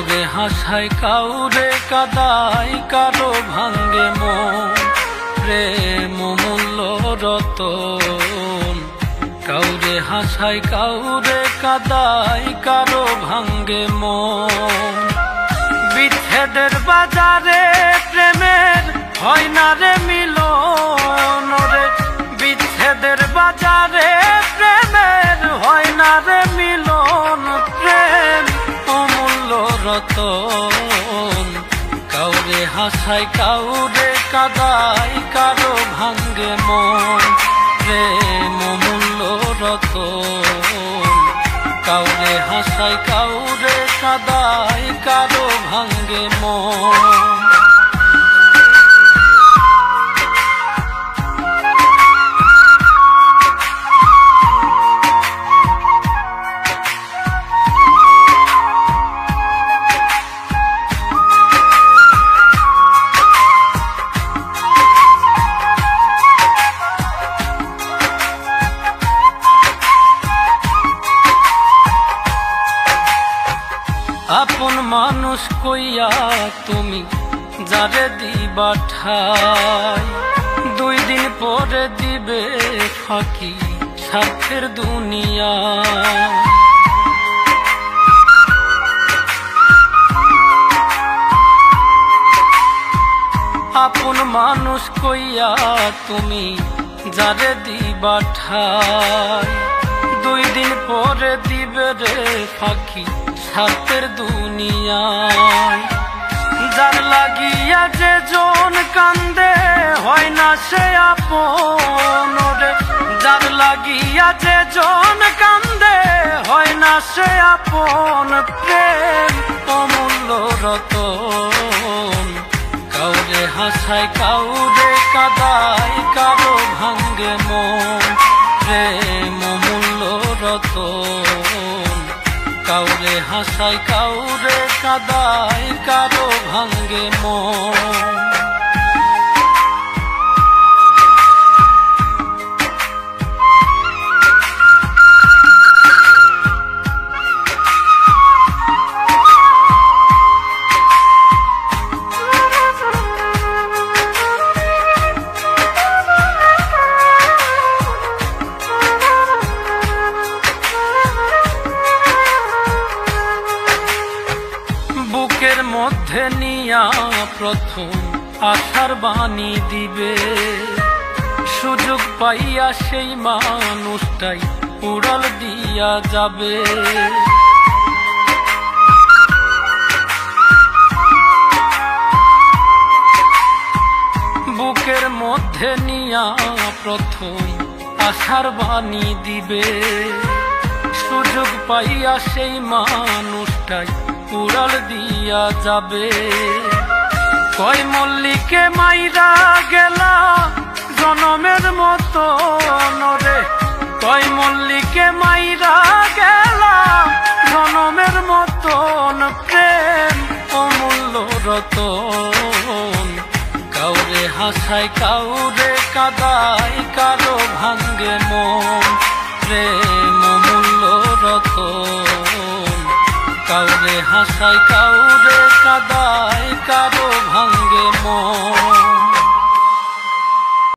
কাউরে হাসায় কাউরে কাদায় কারো ভাঙ্গে মন প্রেম মূল্য রতন কাউরে হাসায় কাউরে কাদায় কারো ভাঙ্গে মন বিচ্ছেদের বাজারে প্রেমের হয় না রে মিলন রে বিচ্ছেদের বাজারে প্রেমের হয় না রে মিলন প্রেম অমূল্য রতন কাউরে হাসায় কাউরে কাদায় কারো ভাঙ্গে মন প্রেম অমূল্য রতন কাউরে হাসায় কাউরে কাদায় কারো ভাঙ্গে মন আপন মানুষ কইয়া তুমি যারে দিবা ঠাই দুই দিন পরে দিবে ফাঁকি স্বার্থের দুনিয়া আপন মানুষ কইয়া তুমি যারে দিবা ঠাই দুই দিন পরে দিবে রে ফাঁকি স্বার্থের দুনিয়ায় যার লাগিয়া যে জন কান্দে হয় না সে আপন রে যার লাগিয়া যে জন কান্দে হয় না সে আপন প্রেম অমূল্য রতন কাউরে হাসায় কাউরে কাদায় কারো ভাঙ্গে মন প্রেম অমূল্য রতন কাউরে হাসায় কাউরে কাদায় কারো ভাঙ্গে মন বুকের মধ্যে নিয়া প্রথম আশার বাণী দিবে সুযোগ পাইয়া সেই মানুষটাই উড়াল দিয়া যাবে বুকের মধ্যে নিয়া প্রথম আশার বাণী দিবে সুযোগ পাইয়া সেই মানুষটাই উড়াল দিয়া যাবে কয় মল্লিকে মাইরা গেলা জনমের মতো রে কয় মল্লিকে মাইরা গেলা জনমের মতন প্রেম অমূল্য রতন কাউরে হাসায় কাউরে কাদায় কারো ভাঙ্গে মন প্রেম অমূল্য রতন কাউরে হাসায় কাউরে কাদায় কারো ভাঙ্গে মন